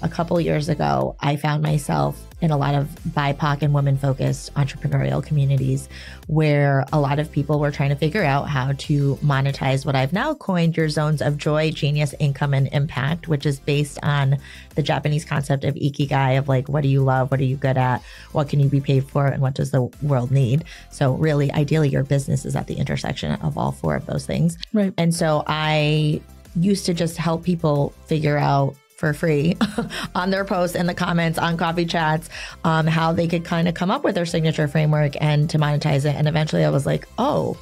a couple years ago, I found myself in a lot of BIPOC and women-focused entrepreneurial communities where a lot of people were trying to figure out how to monetize what I've now coined your zones of joy, genius, income, and impact, which is based on the Japanese concept of ikigai, of like, what do you love? What are you good at? What can you be paid for? And what does the world need? So really, ideally, your business is at the intersection of all four of those things. Right. And so I used to just help people figure out for free on their posts and the comments on coffee chats, how they could kind of come up with their signature framework and to monetize it. And eventually I was like, oh,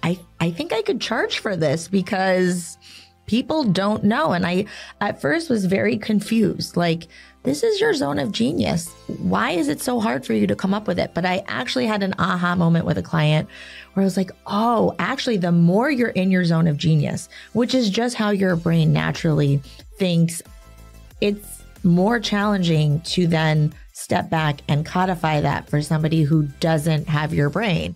I think I could charge for this because people don't know. And I, at first, was very confused. Like, this is your zone of genius. Why is it so hard for you to come up with it? But I actually had an aha moment with a client where I was like, oh, actually, the more you're in your zone of genius, which is just how your brain naturally thinks, it's more challenging to then step back and codify that for somebody who doesn't have your brain.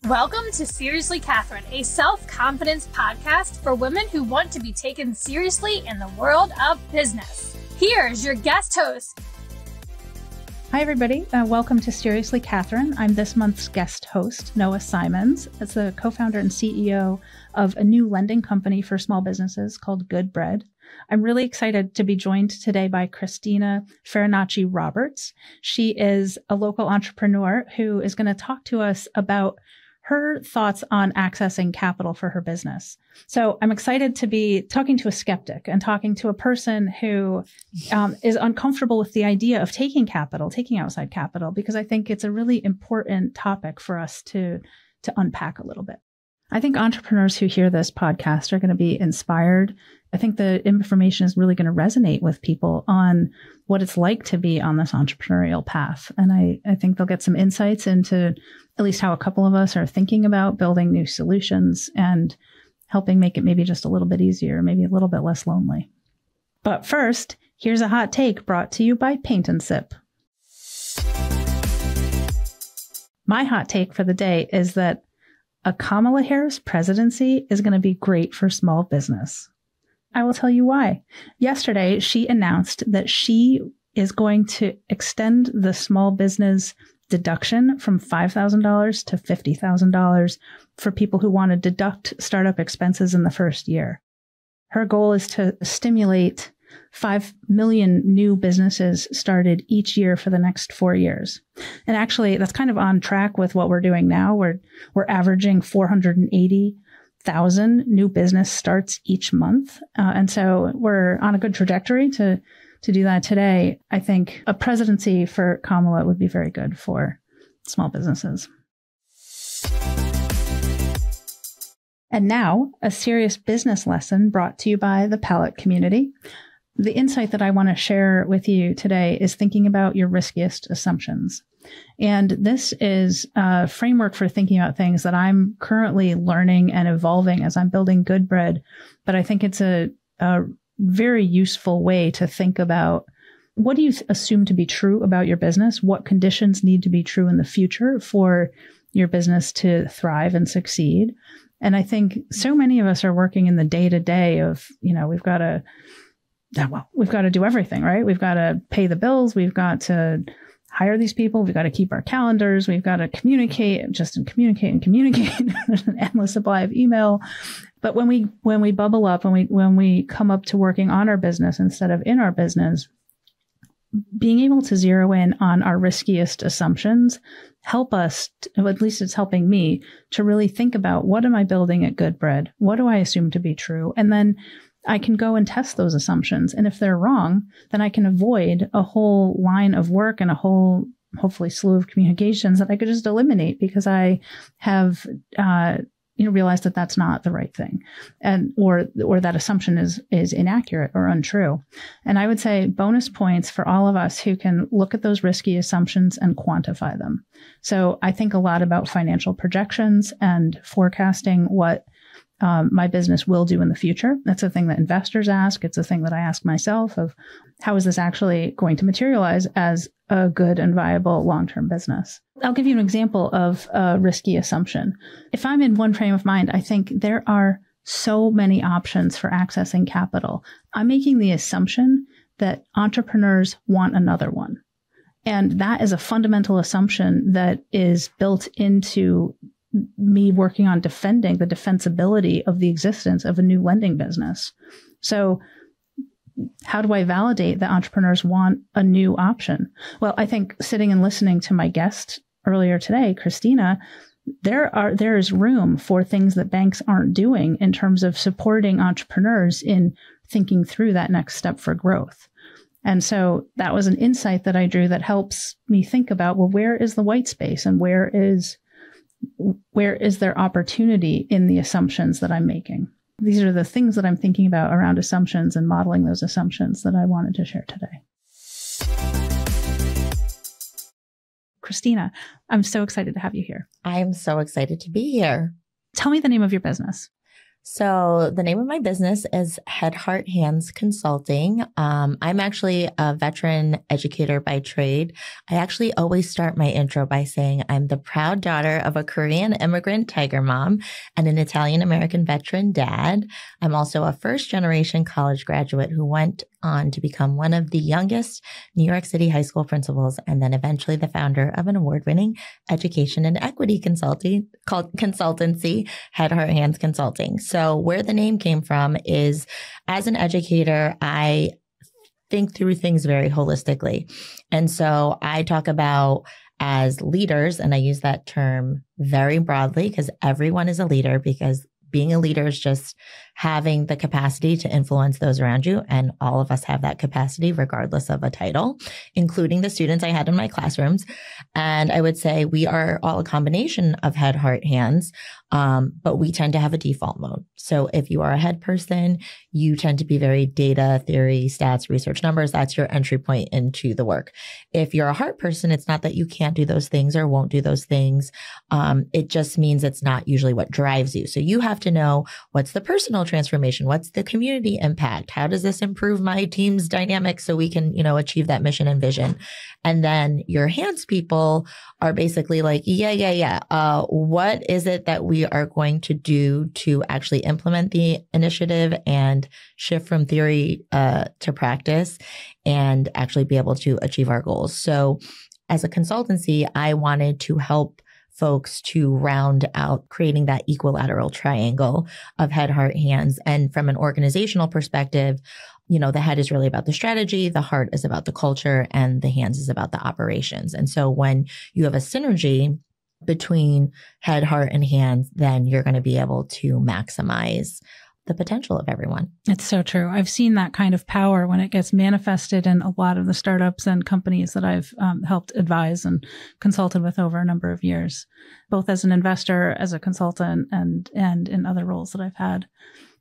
Welcome to Seriously Catherine, a self-confidence podcast for women who want to be taken seriously in the world of business. Here's your guest host. Hi, everybody. Welcome to Seriously Catherine. I'm this month's guest host, Noa Simons. As the co-founder and CEO of a new lending company for small businesses called Good Bread. I'm really excited to be joined today by Christina Farinacci-Roberts. She is a local entrepreneur who is going to talk to us about her thoughts on accessing capital for her business. So I'm excited to be talking to a skeptic and talking to a person who is uncomfortable with the idea of taking outside capital, because I think it's a really important topic for us to unpack a little bit. I think entrepreneurs who hear this podcast are going to be inspired. I think the information is really going to resonate with people on what it's like to be on this entrepreneurial path. And I think they'll get some insights into at least how a couple of us are thinking about building new solutions and helping make it maybe just a little bit easier, maybe a little bit less lonely. But first, here's a hot take brought to you by Paint and Sip. My hot take for the day is that a Kamala Harris presidency is going to be great for small business. I will tell you why. Yesterday, she announced that she is going to extend the small business deduction from $5,000 to $50,000 for people who want to deduct startup expenses in the first year. Her goal is to stimulate 5 million new businesses started each year for the next 4 years. And actually, that's kind of on track with what we're doing now. We're averaging 480,000 new business starts each month. And so we're on a good trajectory to do that today. I think a presidency for Kamala would be very good for small businesses. And now, a serious business lesson brought to you by the Palette community. The insight that I want to share with you today is thinking about your riskiest assumptions. And this is a framework for thinking about things that I'm currently learning and evolving as I'm building Good Bread. But I think it's a very useful way to think about, what do you assume to be true about your business? What conditions need to be true in the future for your business to thrive and succeed? And I think so many of us are working in the day-to-day of, we've got to do everything, right? We've got to pay the bills. We've got to hire these people. We've got to keep our calendars. We've got to communicate. There's an endless supply of email. But when we bubble up, when we come up to working on our business instead of in our business, being able to zero in on our riskiest assumptions help us, at least it's helping me, to really think about, what am I building at Good Bread? What do I assume to be true? And then I can go and test those assumptions. And if they're wrong, then I can avoid a whole line of work and a whole, hopefully, slew of communications that I could just eliminate because I have realized that that's not the right thing, and or that assumption is inaccurate or untrue. And I would say bonus points for all of us who can look at those risky assumptions and quantify them. So I think a lot about financial projections and forecasting what my business will do in the future. That's a thing that investors ask. It's a thing that I ask myself of, how is this actually going to materialize as a good and viable long-term business? I'll give you an example of a risky assumption. If I'm in one frame of mind, I think there are so many options for accessing capital, I'm making the assumption that entrepreneurs want another one. And that is a fundamental assumption that is built into me working on defending the defensibility of the existence of a new lending business. So how do I validate that entrepreneurs want a new option? Well, I think sitting and listening to my guest earlier today, Christina, there is room for things that banks aren't doing in terms of supporting entrepreneurs in thinking through that next step for growth. And so that was an insight that I drew that helps me think about, well, where is the white space and where is there opportunity in the assumptions that I'm making? These are the things that I'm thinking about around assumptions and modeling those assumptions that I wanted to share today. Christina, I'm so excited to have you here. I am so excited to be here. Tell me the name of your business. So the name of my business is Head, Heart, Hands Consulting. I'm actually a veteran educator by trade. I actually always start my intro by saying I'm the proud daughter of a Korean immigrant tiger mom and an Italian-American veteran dad. I'm also a first-generation college graduate who went on to become one of the youngest New York City high school principals and then eventually the founder of an award-winning education and equity consultancy, Head, Heart, Hands Consulting. So where the name came from is, as an educator, I think through things very holistically. And so I talk about as leaders, and I use that term very broadly because everyone is a leader, because being a leader is just having the capacity to influence those around you. And all of us have that capacity regardless of a title, including the students I had in my classrooms. And I would say we are all a combination of head, heart, hands, but we tend to have a default mode. So if you are a head person, you tend to be very data, theory, stats, research, numbers. That's your entry point into the work. If you're a heart person, it's not that you can't do those things or won't do those things. It just means it's not usually what drives you. So you have to know what's the personal transformation, what's the community impact, how does this improve my team's dynamic so we can, achieve that mission and vision. And then your hands people are basically like, what is it that we are going to do to actually implement the initiative and shift from theory to practice and actually be able to achieve our goals? So as a consultancy, I wanted to help folks to round out creating that equilateral triangle of head, heart, hands. And from an organizational perspective, the head is really about the strategy, the heart is about the culture, and the hands is about the operations. And so when you have a synergy between head, heart, and hands, then you're going to be able to maximize the potential of everyone. It's so true. I've seen that kind of power when it gets manifested in a lot of the startups and companies that I've helped advise and consulted with over a number of years, both as an investor, as a consultant, and in other roles that I've had.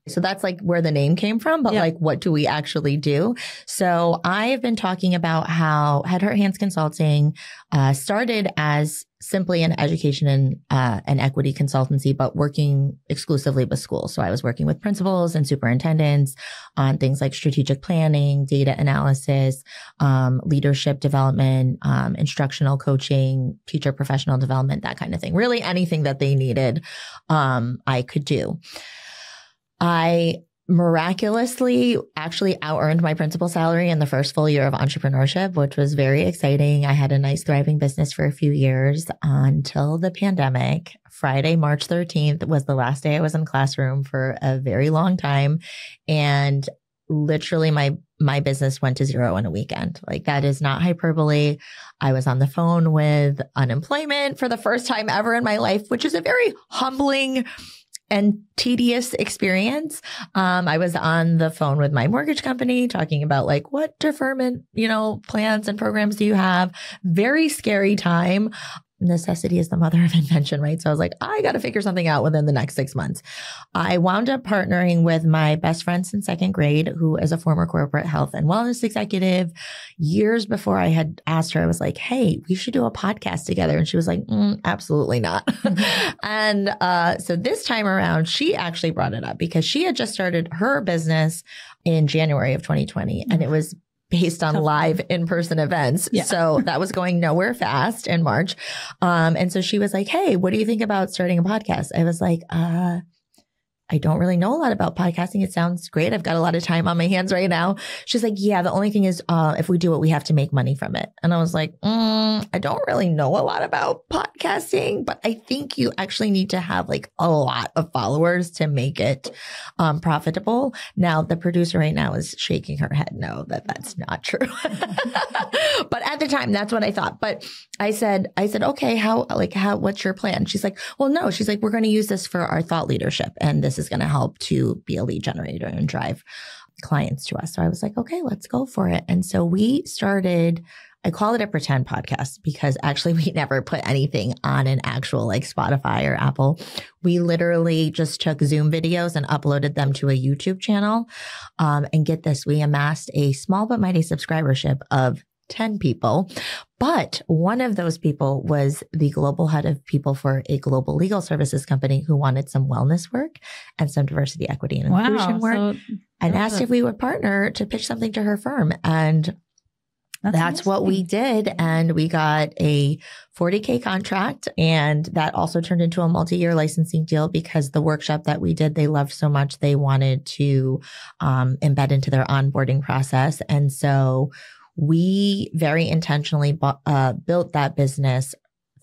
So that's like where the name came from, but like, what do we actually do? So I have been talking about how Head, Heart, Hands Consulting started as simply an education and an equity consultancy, but working exclusively with schools. So I was working with principals and superintendents on things like strategic planning, data analysis, leadership development, instructional coaching, teacher professional development, that kind of thing. Really anything that they needed, I could do. I miraculously actually out-earned my principal salary in the first full year of entrepreneurship, which was very exciting. I had a nice thriving business for a few years until the pandemic. Friday, March 13th was the last day I was in classroom for a very long time. And literally my business went to zero in a weekend. Like, that is not hyperbole. I was on the phone with unemployment for the first time ever in my life, which is a very humbling and tedious experience. I was on the phone with my mortgage company talking about like, what deferment, plans and programs do you have? Very scary time. Necessity is the mother of invention, right? So I was like, I got to figure something out within the next 6 months. I wound up partnering with my best friend since second grade, who is a former corporate health and wellness executive. Years before I had asked her, I was like, hey, we should do a podcast together. And she was like, absolutely not. And so this time around, she actually brought it up because she had just started her business in January of 2020. And it was based on live in-person events. Yeah. So that was going nowhere fast in March. And so she was like, hey, what do you think about starting a podcast? I was like, I don't really know a lot about podcasting. It sounds great. I've got a lot of time on my hands right now. She's like, yeah, the only thing is, if we do it, we have to make money from it. And I was like, I don't really know a lot about podcasting, but I think you actually need to have like a lot of followers to make it profitable. Now, the producer right now is shaking her head. No, that's not true. But at the time, that's what I thought. But I said, okay, what's your plan? She's like, well, no, she's like, we're going to use this for our thought leadership. And this is going to help to be a lead generator and drive clients to us. So I was like, okay, let's go for it. And so we started, I call it a pretend podcast because actually we never put anything on an actual like Spotify or Apple. We literally just took Zoom videos and uploaded them to a YouTube channel. And get this, we amassed a small but mighty subscribership of 10 people. But one of those people was the global head of people for a global legal services company who wanted some wellness work and some diversity, equity, and inclusion work, and asked if we would partner to pitch something to her firm. And that's what we did. And we got a $40K contract. And that also turned into a multi-year licensing deal because the workshop that we did, they loved so much. They wanted to embed into their onboarding process. And so we very intentionally built that business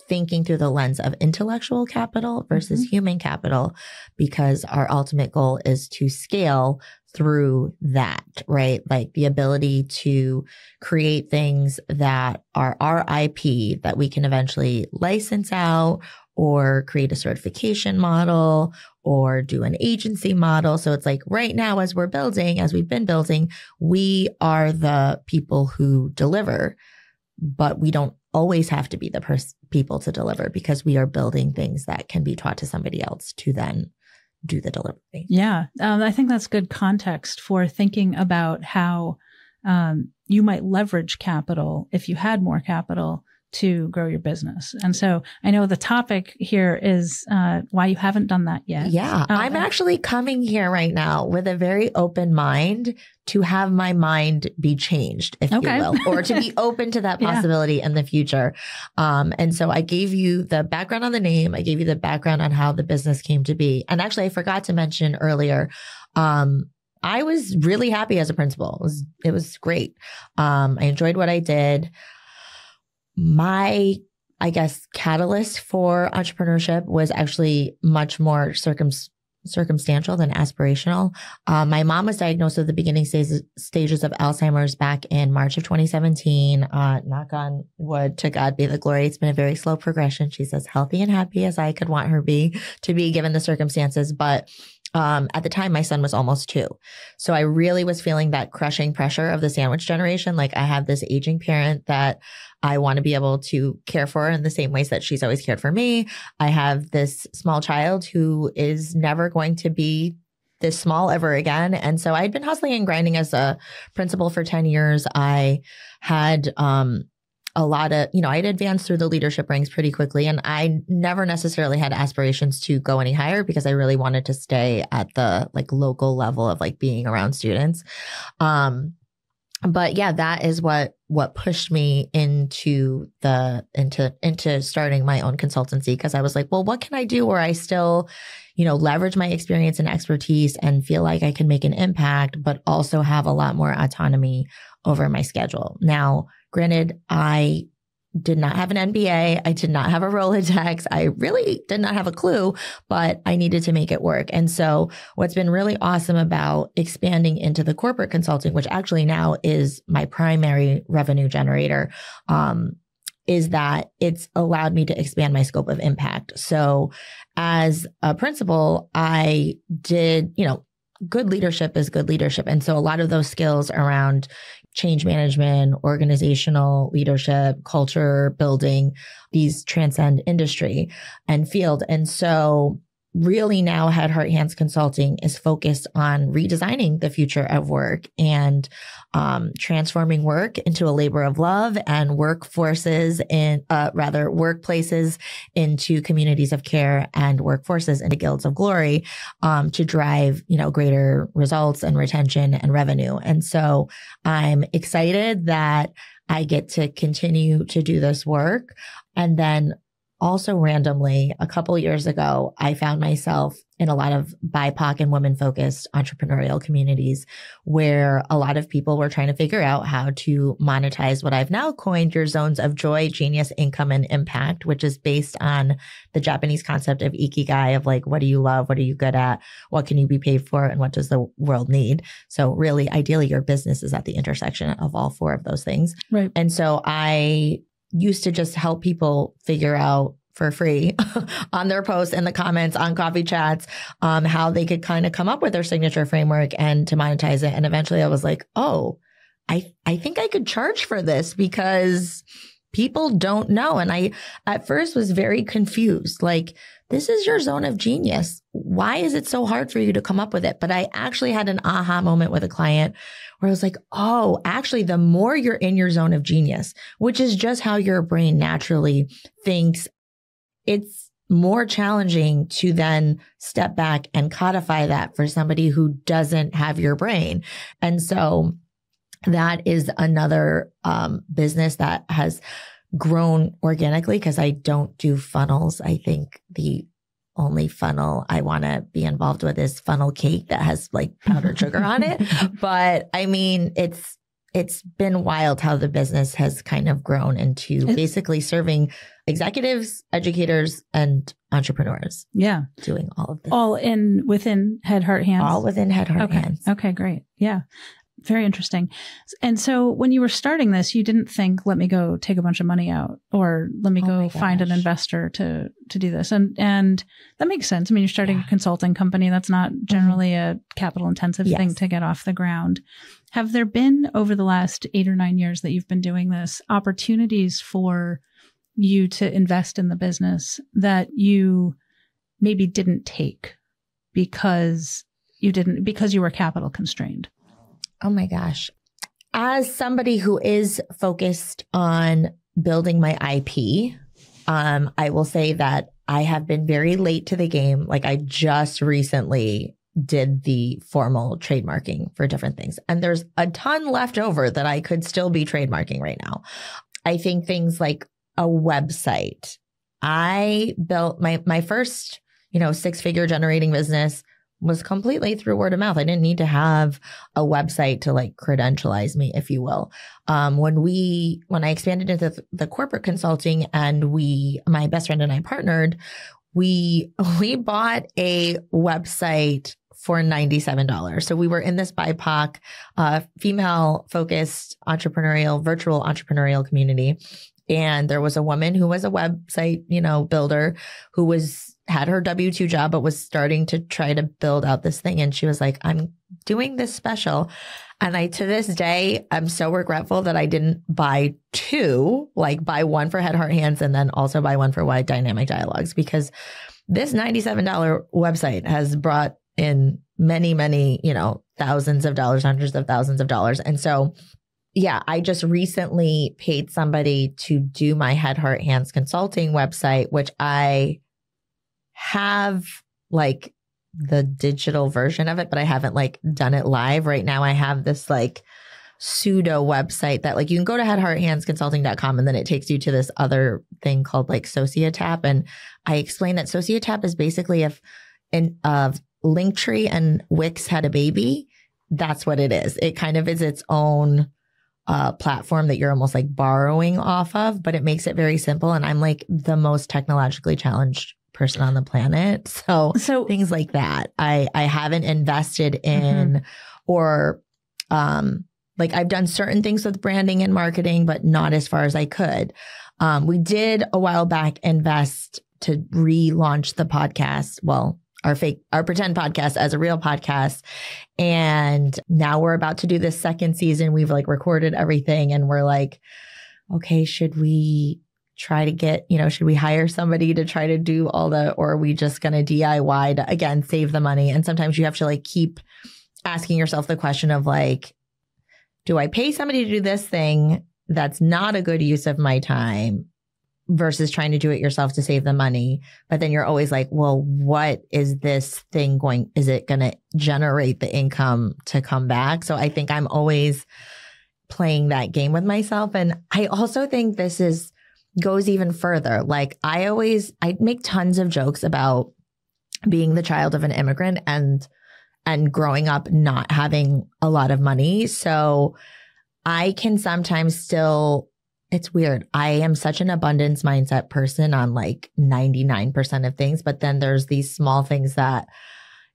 thinking through the lens of intellectual capital versus human capital, because our ultimate goal is to scale through that, right? Like the ability to create things that are our IP that we can eventually license out or create a certification model or do an agency model. So it's like right now, as we've been building, we are the people who deliver, but we don't always have to be the people to deliver because we are building things that can be taught to somebody else to then do the delivery. Yeah. I think that's good context for thinking about how you might leverage capital if you had more capital to grow your business. And so I know the topic here is why you haven't done that yet. Yeah. I'm actually coming here right now with a very open mind to have my mind be changed, if you will, or to be open to that possibility in the future. And so I gave you the background on the name. I gave you the background on how the business came to be. And actually, I forgot to mention earlier, I was really happy as a principal. It was great. I enjoyed what I did. My, I guess, catalyst for entrepreneurship was actually much more circumstantial than aspirational. My mom was diagnosed with the beginning stages of Alzheimer's back in March of 2017. Knock on wood, to God be the glory. It's been a very slow progression. She's as healthy and happy as I could want her to be given the circumstances. But at the time, my son was almost 2. So I really was feeling that crushing pressure of the sandwich generation. Like I have this aging parent that I want to be able to care for in the same ways that she's always cared for me. I have this small child who is never going to be this small ever again. And so I'd been hustling and grinding as a principal for 10 years. I had a lot of, I'd advanced through the leadership ranks pretty quickly. And I never necessarily had aspirations to go any higher because I really wanted to stay at the like local level of like being around students. But yeah, that is what pushed me into starting my own consultancy, because I was like, well, what can I do where I still, leverage my experience and expertise and feel like I can make an impact, but also have a lot more autonomy over my schedule. Now, granted, I did not have an MBA. I did not have a Rolodex. I really did not have a clue, but I needed to make it work. And so what's been really awesome about expanding into the corporate consulting, which actually now is my primary revenue generator, is that it's allowed me to expand my scope of impact. So as a principal, I did, good leadership is good leadership. And so a lot of those skills around change management, organizational leadership, culture building, these transcend industry and field. And so really now Head, Heart, Hands Consulting is focused on redesigning the future of work and transforming work into a labor of love and workplaces into communities of care and workforces into guilds of glory to drive, greater results and retention and revenue. And so I'm excited that I get to continue to do this work. And then also randomly, a couple years ago, I found myself in a lot of BIPOC and women-focused entrepreneurial communities where a lot of people were trying to figure out how to monetize what I've now coined your zones of joy, genius, income, and impact, which is based on the Japanese concept of ikigai, of like, what do you love? What are you good at? What can you be paid for? And what does the world need? So really, ideally, your business is at the intersection of all four of those things. Right. And so I used to just help people figure out for free on their posts in the comments on coffee chats, how they could kind of come up with their signature framework and to monetize it. And eventually I was like, oh, I think I could charge for this because people don't know. And I at first was very confused. Like, this is your zone of genius. Why is it so hard for you to come up with it? But I actually had an aha moment with a client where I was like, oh, actually, the more you're in your zone of genius, which is just how your brain naturally thinks, it's more challenging to then step back and codify that for somebody who doesn't have your brain. And so that is another business that has grown organically because I don't do funnels. I think the only funnel I want to be involved with is funnel cake that has like powdered sugar on it. But I mean, it's been wild how the business has kind of grown into basically serving executives, educators, and entrepreneurs. Yeah. Doing all of this. All within Head, Heart, Hands? All within Head, Heart, Hands. Okay, great. Yeah. Very interesting. And so when you were starting this, you didn't think, let me go take a bunch of money out or let me go find an investor to do this. And that makes sense. I mean, you're starting a consulting company. That's not generally a capital intensive thing to get off the ground. Have there been, over the last 8 or 9 years that you've been doing this, opportunities for you to invest in the business that you maybe didn't take because you were capital constrained? Oh my gosh. As somebody who is focused on building my IP, I will say that I have been very late to the game. Like, I just recently did the formal trademarking for different things. And there's a ton left over that I could still be trademarking right now. I think things like a website. I built my first, 6-figure generating business was completely through word of mouth. I didn't need to have a website to like credentialize me, if you will. When I expanded into the corporate consulting and my best friend and I partnered, we bought a website for $97. So we were in this BIPOC, female focused virtual entrepreneurial community. And there was a woman who was a website, builder who had her W-2 job, but was starting to try to build out this thing. And she was like, I'm doing this special. And to this day, I'm so regretful that I didn't buy two, like buy one for Head, Heart, Hands, and then also buy one for Wide Dynamic Dialogues, because this $97 website has brought in many, many, thousands of dollars, hundreds of thousands of dollars. And so, yeah, I just recently paid somebody to do my Head, Heart, Hands consulting website, which I have like the digital version of it, but I haven't like done it live. Right now I have this like pseudo website that like you can go to headhearthandsconsulting.com and then it takes you to this other thing called like Sociotap. And I explained that Sociotap is basically if Linktree and Wix had a baby, that's what it is. It kind of is its own platform that you're almost like borrowing off of, but it makes it very simple. And I'm like the most technologically challenged person on the planet. So things like that, I haven't invested in, or like I've done certain things with branding and marketing, but not as far as I could. We did a while back invest to relaunch the podcast. Well, our pretend podcast as a real podcast. And now we're about to do this second season. We've like recorded everything and we're like, okay, should we try to get, should we hire somebody to try to do or are we just going to DIY to, again, save the money? And sometimes you have to like keep asking yourself the question of like, do I pay somebody to do this thing that's not a good use of my time versus trying to do it yourself to save the money? But then you're always like, well, what is this thing is it going to generate the income to come back? So I think I'm always playing that game with myself. And I also think this is goes even further. Like I make tons of jokes about being the child of an immigrant and growing up not having a lot of money. So I can sometimes still, it's weird. I am such an abundance mindset person on like 99% of things, but then there's these small things that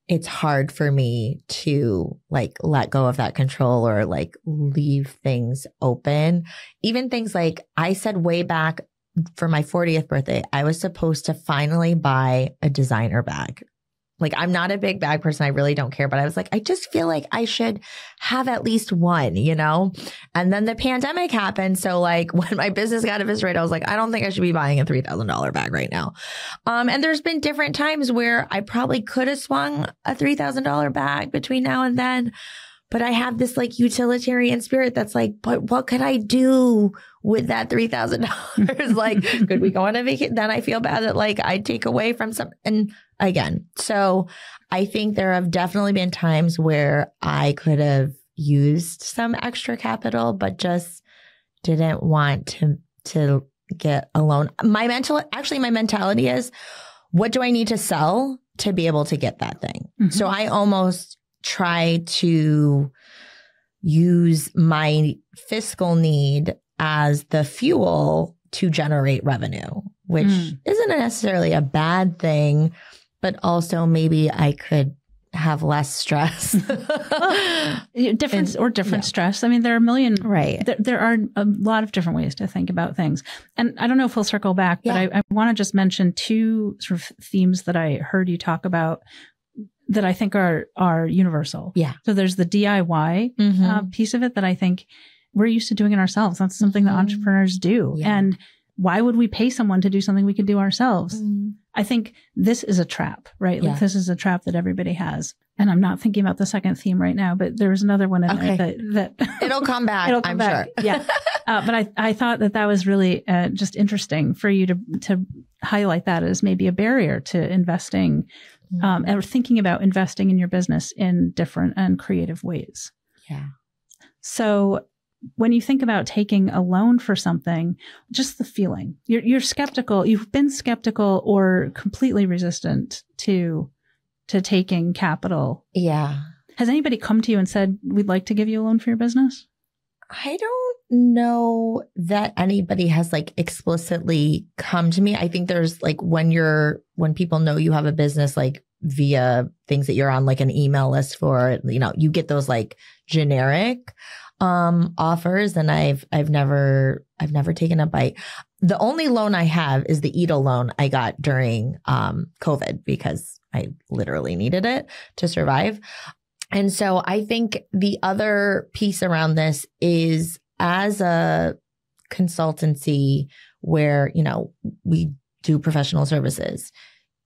it's hard for me to like let go of that control or like leave things open. Even things like I said way back for my 40th birthday, I was supposed to finally buy a designer bag. Like I'm not a big bag person. I really don't care. But I was like, I just feel like I should have at least one, you know? And then the pandemic happened. So like when my business got eviscerated, I was like, I don't think I should be buying a $3,000 bag right now. And there's been different times where I probably could have swung a $3,000 bag between now and then. But I have this like utilitarian spirit that's like, but what could I do with that $3,000? Like, could we go on a vacation? Then I feel bad that like I take away from some. And again, so I think there have definitely been times where I could have used some extra capital, but just didn't want to get a loan. My mentality is, what do I need to sell to be able to get that thing? Mm-hmm. So I almost try to use my fiscal need as the fuel to generate revenue, which isn't necessarily a bad thing, but also maybe I could have less stress. Different stress. I mean, there are a million, right? There are a lot of different ways to think about things. And I don't know if we'll circle back, but I want to just mention two sort of themes that I heard you talk about that I think are universal. Yeah. So there's the DIY piece of it that I think we're used to doing it ourselves. That's something that entrepreneurs do. Yeah. And why would we pay someone to do something we could do ourselves? I think this is a trap, right? Yeah. Like this is a trap that everybody has. And I'm not thinking about the second theme right now, but there was another one in there that it'll come back. I'm sure. Yeah. But I thought that was really just interesting for you to highlight that as maybe a barrier to investing or thinking about investing in your business in different and creative ways. Yeah. So when you think about taking a loan for something, just the feeling, you're skeptical, you've been skeptical or completely resistant to taking capital. Yeah. Has anybody come to you and said, we'd like to give you a loan for your business? I don't know that anybody has like explicitly come to me. I think there's like when people know you have a business, like via things that you're on like an email list for, you know, you get those like generic offers, and I've never taken a bite. The only loan I have is the EDL loan I got during COVID because I literally needed it to survive. And so I think the other piece around this is, as a consultancy where, you know, we do professional services,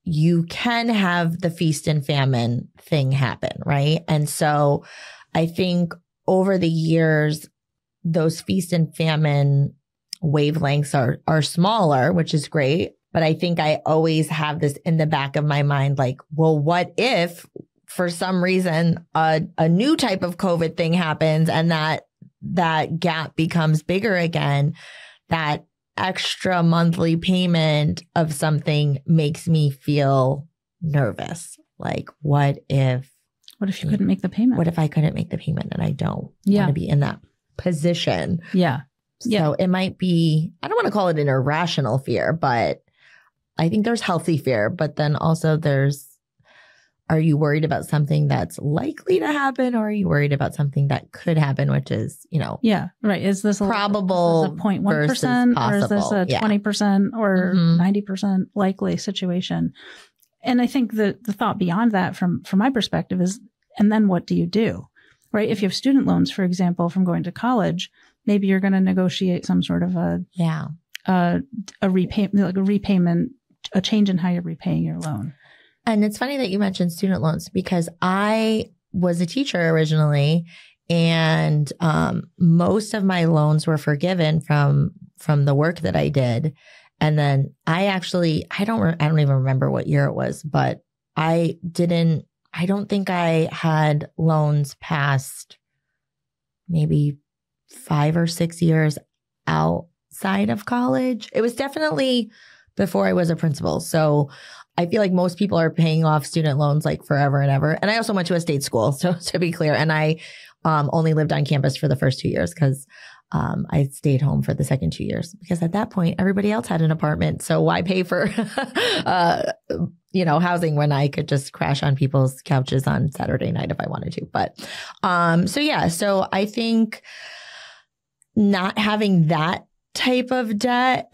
you can have the feast and famine thing happen, right? And so I think over the years, those feast and famine wavelengths are smaller, which is great. But I think I always have this in the back of my mind, like, well, what if for some reason a new type of COVID thing happens and that gap becomes bigger again? That extra monthly payment of something makes me feel nervous. Like, what if you couldn't make the payment? What if I couldn't make the payment and I don't want to be in that position? Yeah. So it might be, I don't want to call it an irrational fear, but I think there's healthy fear. But then also are you worried about something that's likely to happen, or are you worried about something that could happen, which is, you know, right. Is this probable, is this a 0.1% or is this a 20% or 90% likely situation? And I think the thought beyond that from my perspective is, and then what do you do, right? If you have student loans, for example, from going to college, maybe you're going to negotiate some sort of a repayment, a change in how you're repaying your loan. And it's funny that you mentioned student loans, because I was a teacher originally, and most of my loans were forgiven from the work that I did. And then I don't even remember what year it was, but I don't think I had loans past maybe 5 or 6 years outside outside of college. It was definitely before I was a principal. So I feel like most people are paying off student loans like forever and ever. And I also went to a state school, so to be clear. And I only lived on campus for the first 2 years because I stayed home for the second 2 years because at that point, everybody else had an apartment. So why pay for, housing when I could just crash on people's couches on Saturday night if I wanted to. But so I think not having that type of debt,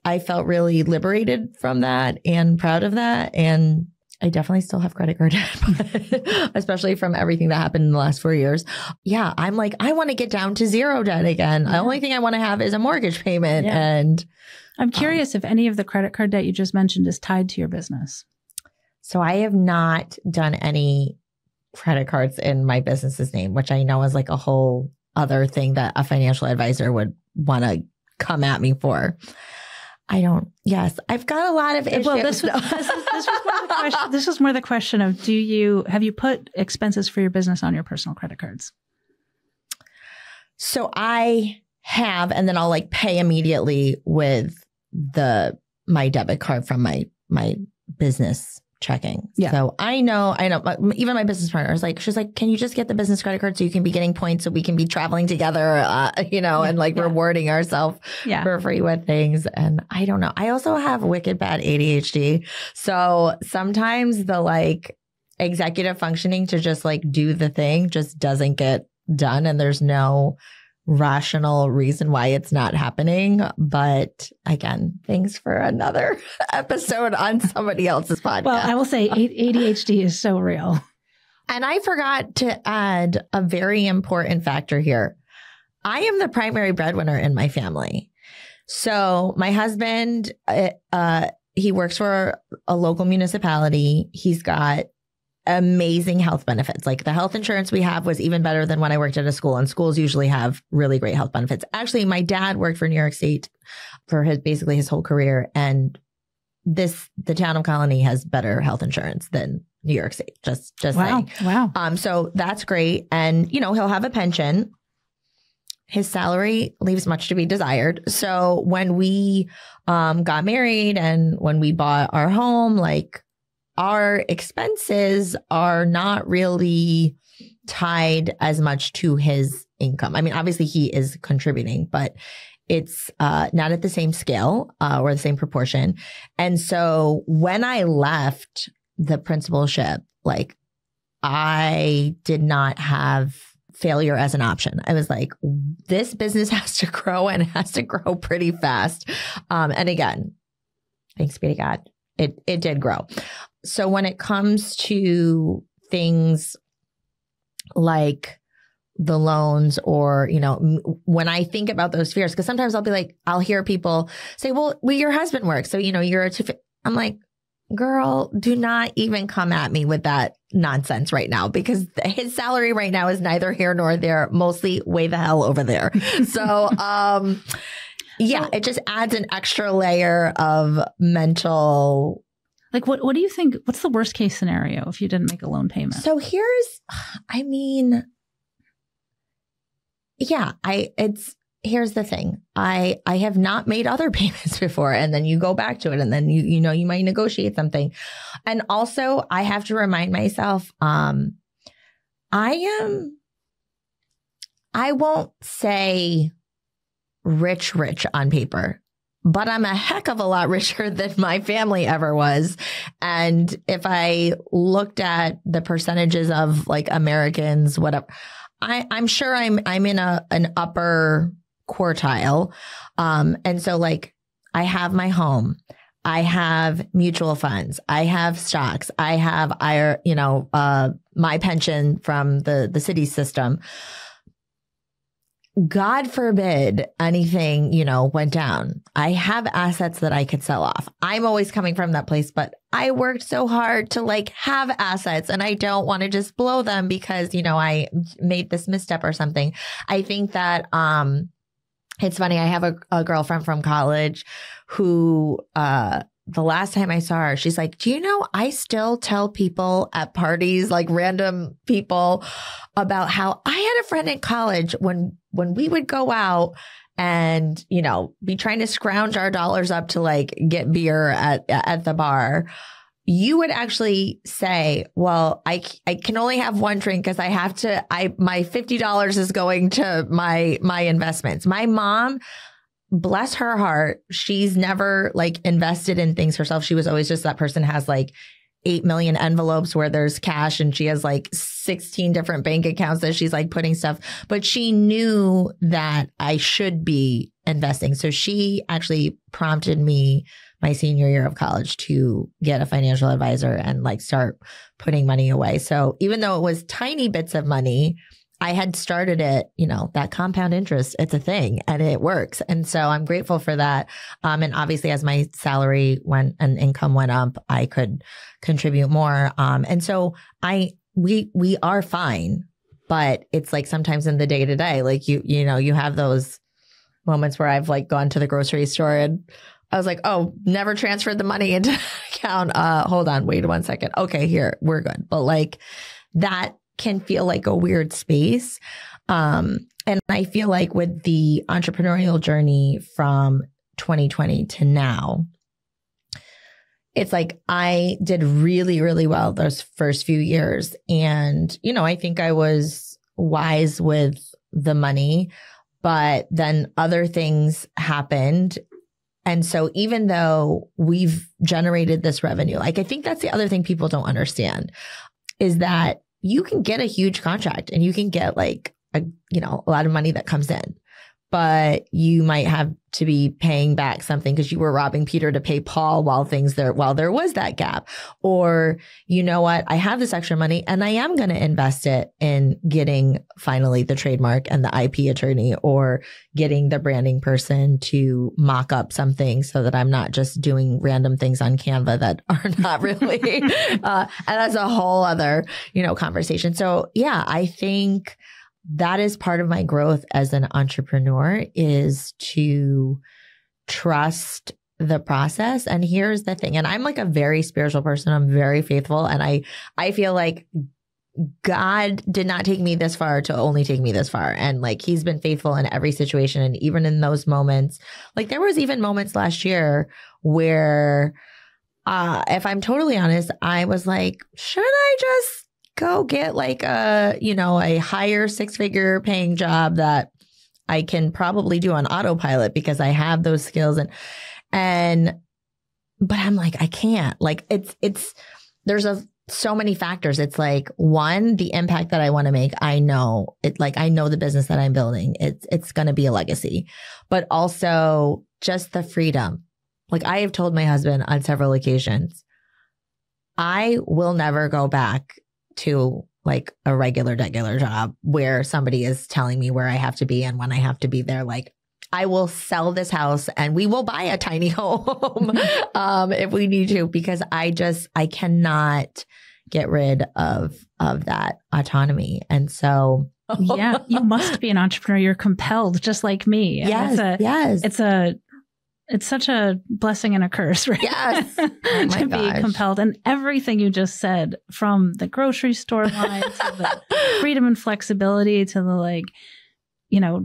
I felt really liberated from that and proud of that. And I definitely still have credit card debt, especially from everything that happened in the last 4 years. Yeah, I'm like, I want to get down to zero debt again. The only thing I want to have is a mortgage payment. Yeah. And I'm curious if any of the credit card debt you just mentioned is tied to your business. So I have not done any credit cards in my business's name, which I know is like a whole other thing that a financial advisor would want to come at me for. Yes, I've got a lot of issues. Well, this was more the question of, have you put expenses for your business on your personal credit cards? So I have, and then I'll pay immediately with my debit card from my business checking. Yeah. So I know, even my business partner she's like, can you just get the business credit card so you can be getting points so we can be traveling together, and rewarding ourselves for free with things. And I don't know. I also have wicked bad ADHD. So sometimes the executive functioning to just do the thing just doesn't get done. And there's no rational reason why it's not happening. But again, thanks for another episode on somebody else's podcast. Well, I will say ADHD is so real. And I forgot to add a very important factor here. I am the primary breadwinner in my family. So my husband, he works for a local municipality. He's got amazing health benefits. The health insurance we have was even better than when I worked at a school, and schools usually have really great health benefits. Actually, my dad worked for New York State for basically his whole career, and the town of Colony has better health insurance than New York State. Just wow. saying. Wow. So that's great. And he'll have a pension. His salary leaves much to be desired. So when we got married and when we bought our home, our expenses are not really tied as much to his income. I mean, obviously he is contributing, but it's not at the same scale or the same proportion. And so when I left the principalship, I did not have failure as an option. I was like, this business has to grow and it has to grow pretty fast. And again, thanks be to God, it did grow. So when it comes to things like the loans or, when I think about those fears, because sometimes I'll hear people say, well, your husband works. So, you're I'm like, girl, do not even come at me with that nonsense right now, because his salary right now is neither here nor there, mostly way the hell over there. So, it just adds an extra layer of mental. What do you think? What's the worst case scenario if you didn't make a loan payment? So here's the thing. I have not made other payments before, and then you go back to it, and then you might negotiate something. And also I have to remind myself, I won't say rich on paper, but I'm a heck of a lot richer than my family ever was. And if I looked at the percentages of Americans, whatever, I'm sure I'm in an upper quartile. And so I have my home, I have mutual funds, I have stocks, I have my pension from the city system. God forbid anything, went down. I have assets that I could sell off. I'm always coming from that place, but I worked so hard to have assets, and I don't want to just blow them because, I made this misstep or something. I think that, it's funny. I have a girlfriend from college who, the last time I saw her, she's like, do you know, I still tell people at parties, random people, about how I had a friend in college when we would go out and, you know, be trying to scrounge our dollars up to like get beer at the bar, you would actually say, well, I can only have one drink because my $50 is going to my investments. My mom, bless her heart, she's never like invested in things herself. She was always just that person has like 8 million envelopes where there's cash, and she has like 16 different bank accounts that she's like putting stuff. But she knew that I should be investing. So she actually prompted me my senior year of college to get a financial advisor and like start putting money away. So even though it was tiny bits of money, I had started it, you know, that compound interest, it's a thing and it works. And so I'm grateful for that. And obviously as my salary went and income went up, I could contribute more. And so we are fine, but it's like sometimes in the day to day, like you know, you have those moments where I've like gone to the grocery store and I was like, oh, never transferred the money into account. Hold on, wait 1 second. Okay, here, we're good. But like that can feel like a weird space. And I feel like with the entrepreneurial journey from 2020 to now, it's like I did really, really well those first few years. And, you know, I think I was wise with the money, but then other things happened. And so even though we've generated this revenue, like I think that's the other thing people don't understand is that you can get a huge contract and you can get like a lot of money that comes in, but you might have to be paying back something because you were robbing Peter to pay Paul while there was that gap. Or, you know what, I have this extra money and I am going to invest it in getting finally the trademark and the IP attorney, or getting the branding person to mock up something so that I'm not just doing random things on Canva that are not really, and that's a whole other, conversation. So yeah, I think that is part of my growth as an entrepreneur, is to trust the process. And here's the thing. And I'm like a very spiritual person. I'm very faithful. And I feel like God did not take me this far to only take me this far. And like, he's been faithful in every situation. And even in those moments, like there was even moments last year where, if I'm totally honest, I was like, should I just go get like a higher 6-figure paying job that I can probably do on autopilot because I have those skills but I'm like, I can't. Like there's so many factors. It's like, one, the impact that I want to make. I know it, like I know the business that I'm building. It's going to be a legacy, but also just the freedom. Like I have told my husband on several occasions, I will never go back to like a regular job where somebody is telling me where I have to be and when I have to be there. Like I will sell this house and we will buy a tiny home if we need to, because I cannot get rid of that autonomy. And so yeah, you must be an entrepreneur. You're compelled, just like me. Yes. It's such a blessing and a curse, right? Yes. Oh my to gosh. be compelled. And everything you just said, from the grocery store line to the freedom and flexibility to the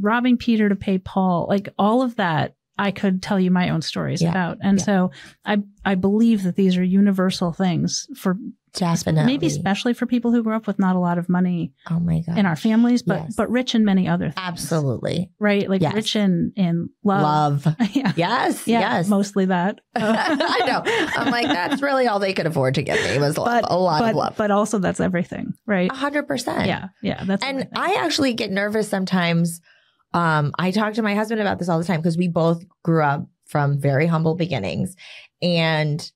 robbing Peter to pay Paul, like all of that, I could tell you my own stories about. And so I believe that these are universal things for definitely, maybe especially for people who grew up with not a lot of money in our families, but rich in many other things. Absolutely. Right? Like rich in love. Yeah. Yes. Mostly that. I know. I'm like, that's really all they could afford to give me was love. A lot of love. But also that's everything, right? 100%. Yeah. That's and everything. I actually get nervous sometimes. I talk to my husband about this all the time because we both grew up from very humble beginnings. And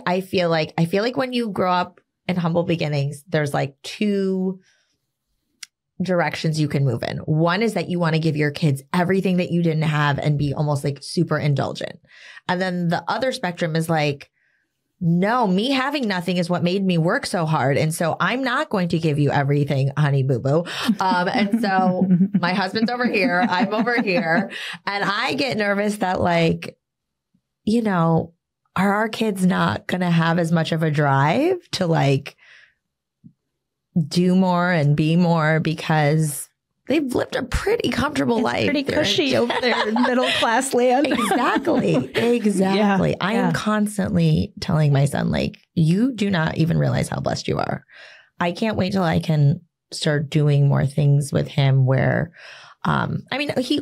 I feel like when you grow up in humble beginnings, there's like two directions you can move in. One is that you want to give your kids everything that you didn't have and be almost like super indulgent. And then the other spectrum is like, no, me having nothing is what made me work so hard. And so I'm not going to give you everything, honey boo boo. And so my husband's over here, I'm over here. And I get nervous that are our kids not going to have as much of a drive to like do more and be more because they've lived a pretty comfortable life. Pretty cushy over there in middle class land. Exactly. Yeah. I am constantly telling my son, like, you do not even realize how blessed you are. I can't wait till I can start doing more things with him where,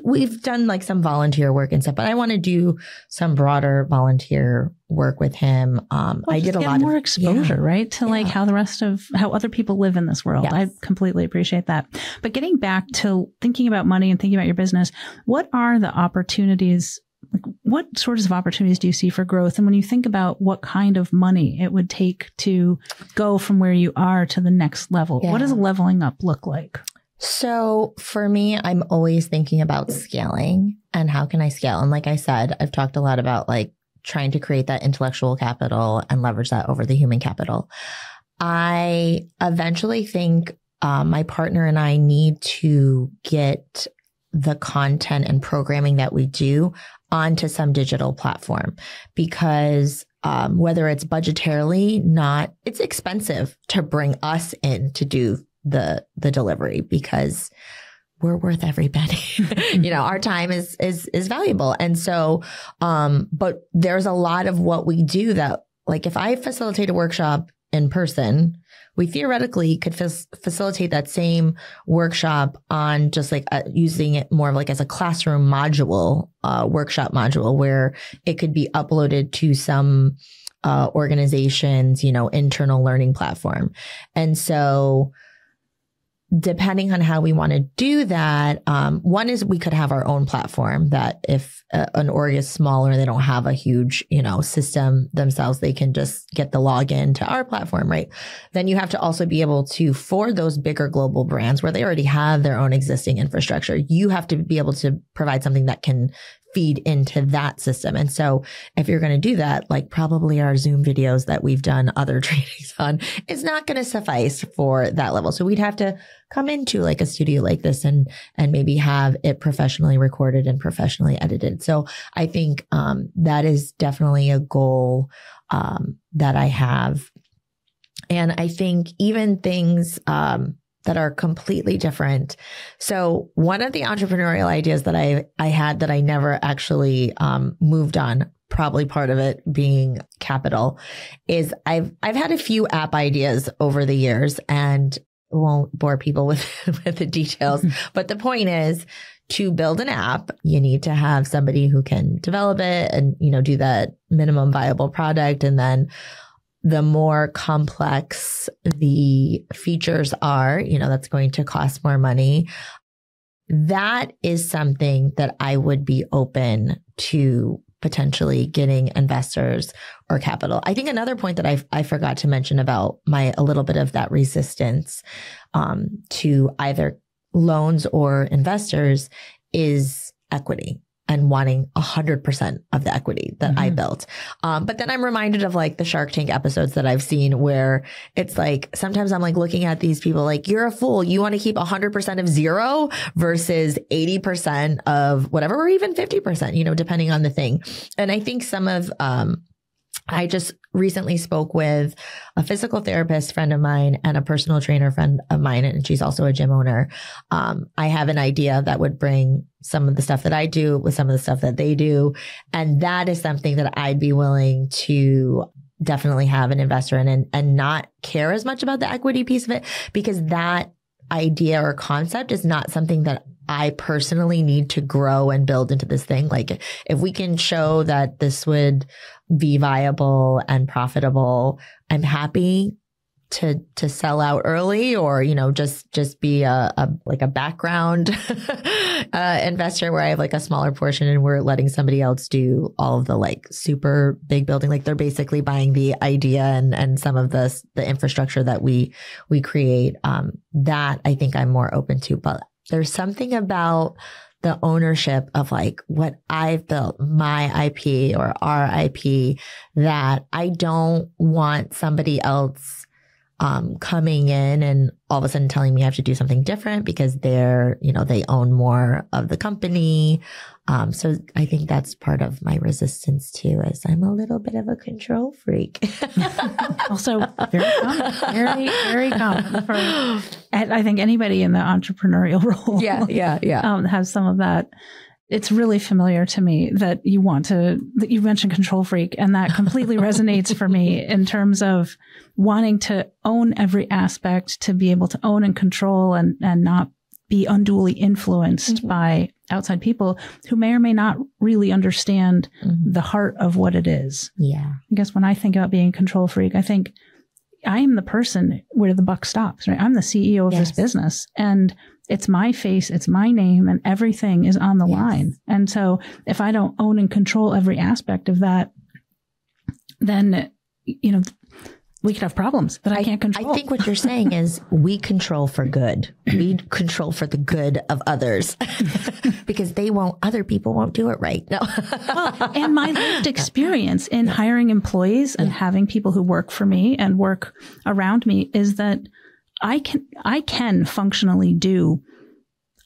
we've done like some volunteer work and stuff, but I want to do some broader volunteer work with him. I did a lot more exposure, right? To like how other people live in this world. Yes. I completely appreciate that. But getting back to thinking about money and thinking about your business, what are the opportunities? Like, what sorts of opportunities do you see for growth? And when you think about what kind of money it would take to go from where you are to the next level, what does leveling up look like? So for me, I'm always thinking about scaling and how can I scale? And like I said, I've talked a lot about like trying to create that intellectual capital and leverage that over the human capital. I eventually think my partner and I need to get the content and programming that we do onto some digital platform because whether it's budgetarily, it's expensive to bring us in to do the delivery because we're worth every penny. Our time is valuable. And so, but there's a lot of what we do that, like if I facilitate a workshop in person, we theoretically could facilitate that same workshop on just like using it more of like as a classroom module, workshop module where it could be uploaded to some organization's, internal learning platform. And so depending on how we want to do that, one is we could have our own platform that if an org is smaller, they don't have a huge, system themselves, they can just get the login to our platform, right? Then you have to also be able to, for those bigger global brands where they already have their own existing infrastructure, you have to be able to provide something that can feed into that system. And so if you're going to do that, like probably our Zoom videos that we've done other trainings on is not going to suffice for that level. So we'd have to come into like a studio like this and maybe have it professionally recorded and professionally edited. So I think that is definitely a goal that I have. And I think even things that are completely different. So one of the entrepreneurial ideas that I had that I never actually moved on, probably part of it being capital, is I've had a few app ideas over the years and won't bore people with the details. But the point is, to build an app, you need to have somebody who can develop it and, do that minimum viable product. And then the more complex the features are, that's going to cost more money. That is something that I would be open to potentially getting investors or capital. I think another point that I forgot to mention about a little bit of that resistance to either loans or investors is equity and wanting 100% of the equity that I built. But then I'm reminded of like the Shark Tank episodes that I've seen where it's like, sometimes I'm like looking at these people like, you're a fool. You want to keep 100% of zero versus 80% of whatever, or even 50%, depending on the thing. And I think some of, I just recently spoke with a physical therapist friend of mine and a personal trainer friend of mine, and she's also a gym owner. I have an idea that would bring some of the stuff that I do with some of the stuff that they do. And that is something that I'd be willing to definitely have an investor in and not care as much about the equity piece of it, because that idea or concept is not something that I personally need to grow and build into this thing. Like if we can show that this would be viable and profitable, I'm happy to sell out early or, just be a background investor where I have like a smaller portion and we're letting somebody else do all of the like super big building. Like they're basically buying the idea and some of the infrastructure that we create. That I think I'm more open to, but there's something about the ownership of like what I've built, my IP or our IP, that I don't want somebody else coming in and all of a sudden telling me I have to do something different because they're, they own more of the company. So I think that's part of my resistance too, is I'm a little bit of a control freak. Also very common, very, very common for, I think, anybody in the entrepreneurial role. Yeah. Has some of that. It's really familiar to me that you mentioned control freak, and that completely resonates for me in terms of wanting to own every aspect, to be able to own and control and not be unduly influenced by outside people who may or may not really understand the heart of what it is. Yeah. I guess when I think about being a control freak, I think I am the person where the buck stops, right? I'm the CEO of this business, and it's my face, it's my name, and everything is on the line. And so if I don't own and control every aspect of that, then, we could have problems that I can't control. I think what you're saying is we control for good. We control for the good of others because other people won't do it right. No. Well, and my lived experience in hiring employees and having people who work for me and work around me is that I can functionally do,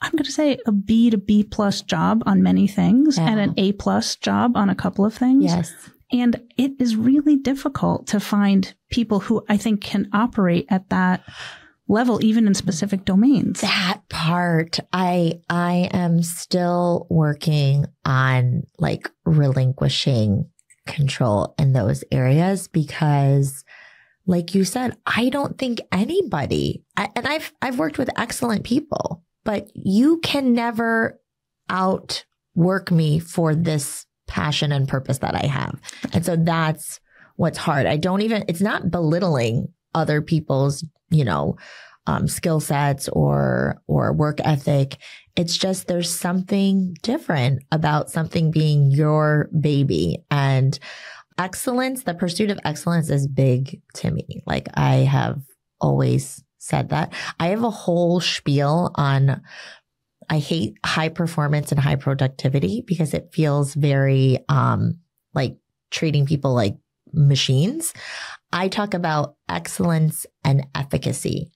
I'm going to say, a B to B plus job on many things and an A plus job on a couple of things. Yes. And it is really difficult to find people who I think can operate at that level, even in specific domains. That part, I am still working on relinquishing control in those areas because, like you said, I don't think anybody, and I've worked with excellent people, but you can never outwork me for this passion and purpose that I have. And so that's what's hard. It's not belittling other people's, skill sets or work ethic. It's just, there's something different about something being your baby, and excellence, the pursuit of excellence is big to me. Like I have always said that. I have a whole spiel on, I hate high performance and high productivity because it feels very like treating people like machines. I talk about excellence and efficacy.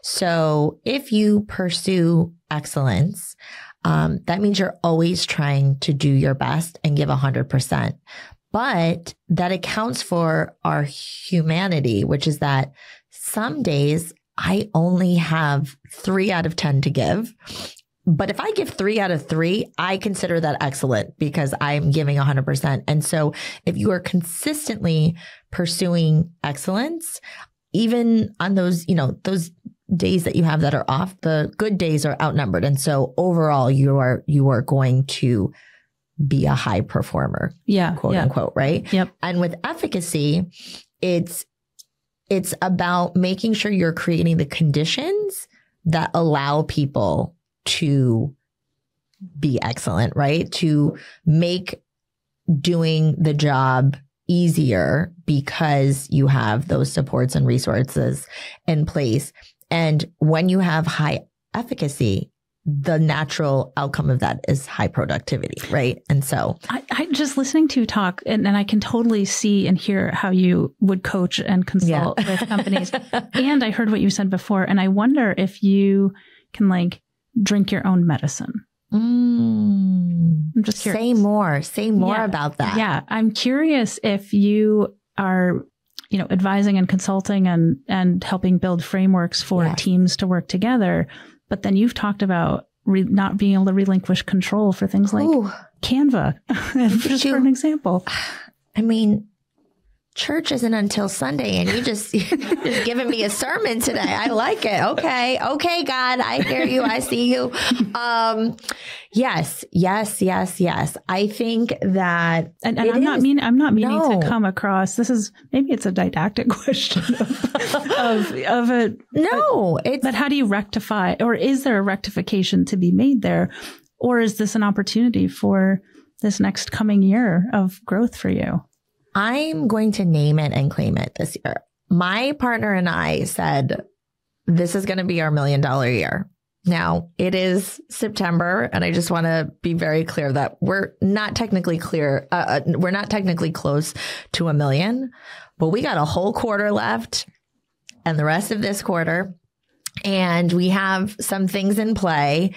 So if you pursue excellence, that means you're always trying to do your best and give 100%. But that accounts for our humanity, which is that some days I only have 3 out of 10 to give. But if I give 3 out of 3, I consider that excellent because I'm giving 100%. And so if you are consistently pursuing excellence, even on those, those days that you have that are off, the good days are outnumbered. And so overall, you are going to be a high performer, quote unquote, right? Yep. And with efficacy, it's about making sure you're creating the conditions that allow people to be excellent, right? To make doing the job easier because you have those supports and resources in place. And when you have high efficacy, the natural outcome of that is high productivity, right? And so I just listening to you talk, and I can totally see and hear how you would coach and consult with companies. And I heard what you said before, and I wonder if you can drink your own medicine. I'm just curious. Say more about that. Yeah. I'm curious if you are, advising and consulting and helping build frameworks for teams to work together. But then you've talked about not being able to relinquish control for things like Canva, just for an example. I mean, church isn't until Sunday, and you just giving me a sermon today. I like it. Okay, God, I hear you. I see you. Yes. I think that, and I'm not meaning to come across. Maybe it's a didactic question of a no. But how do you rectify, or is there a rectification to be made there, or is this an opportunity for this next coming year of growth for you? I'm going to name it and claim it this year. My partner and I said, this is going to be our $1 million year. Now, it is September, and I just want to be very clear that we're not technically close to $1 million, but we got a whole quarter left. and the rest of this quarter. And we have some things in play.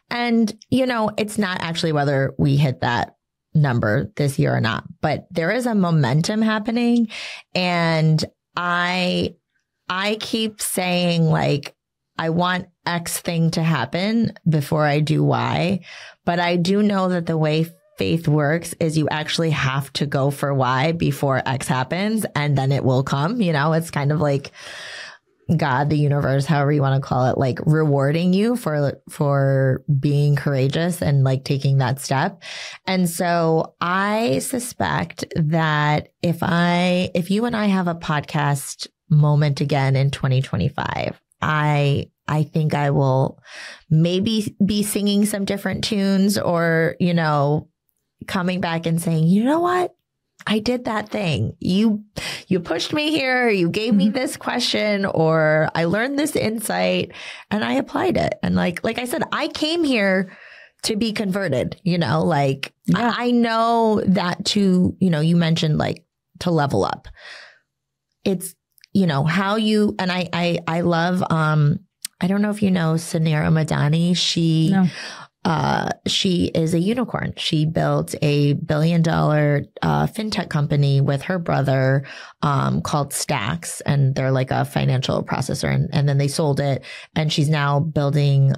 And, it's not actually whether we hit that number this year or not, but there is a momentum happening. And I keep saying, like, I want X thing to happen before I do Y. But I do know that the way faith works is you actually have to go for Y before X happens, and then it will come. It's kind of like God, the universe, however you want to call it, like rewarding you for being courageous and like taking that step. And so I suspect that if you and I have a podcast moment again in 2025, I think I will maybe be singing some different tunes or, coming back and saying, you know what? I did that thing. You pushed me here. You gave me this question, or I learned this insight and I applied it. And like I said, I came here to be converted, I know that you mentioned like to level up. It's, how you, and I love, I don't know if you know Sanera Madani. She is a unicorn. She built a $1 billion fintech company with her brother called Stacks, and they're like a financial processor. And then they sold it, and she's now building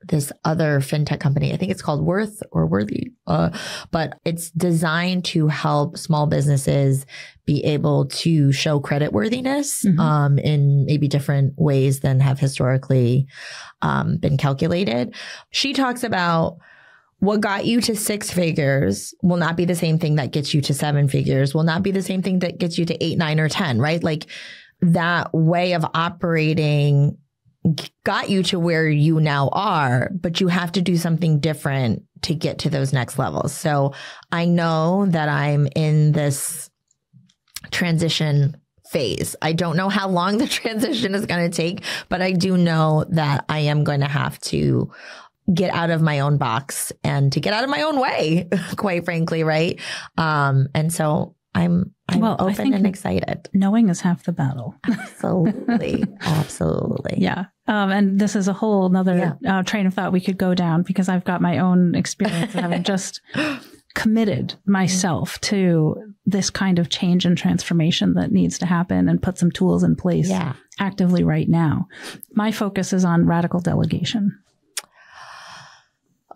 this other fintech company. I think it's called Worth or Worthy, but it's designed to help small businesses be able to show credit worthiness in maybe different ways than have historically been calculated. She talks about what got you to 6 figures will not be the same thing that gets you to 7 figures, will not be the same thing that gets you to 8, 9, or 10, right? Like that way of operating got you to where you now are, but you have to do something different to get to those next levels. So I know that I'm in this transition phase. I don't know how long the transition is going to take, but I do know that I am going to have to get out of my own box and to get out of my own way, quite frankly, right? And so I'm open and excited. Knowing is half the battle. Absolutely. Absolutely. Yeah. And this is a whole nother train of thought we could go down, because I've got my own experience of having just committed myself to this kind of change and transformation that needs to happen and put some tools in place actively right now. My focus is on radical delegation.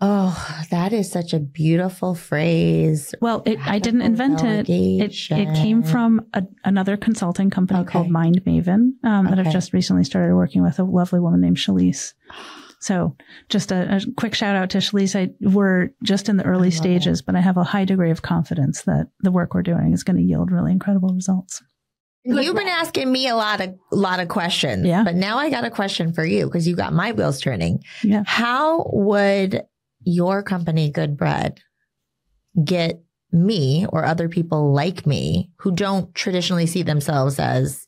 Oh, that is such a beautiful phrase. Well, I didn't invent it. It came from another consulting company called Mind Maven that I've just recently started working with, a lovely woman named Shalise. So just a quick shout out to Shalise. We're just in the early stages, but I have a high degree of confidence that the work we're doing is going to yield really incredible results. You've been asking me a lot of questions, but now I got a question for you, because you got my wheels turning. Yeah. How would your company, Good Bread, get me or other people like me who don't traditionally see themselves as,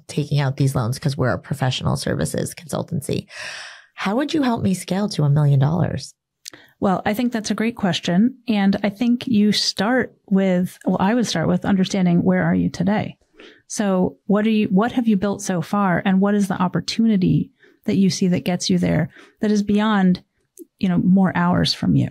taking out these loans because we're a professional services consultancy? How would you help me scale to $1 million? Well, I think that's a great question. And I think I would start with understanding, where are you today? So what have you built so far? And what is the opportunity that you see that gets you there that is beyond more hours from you?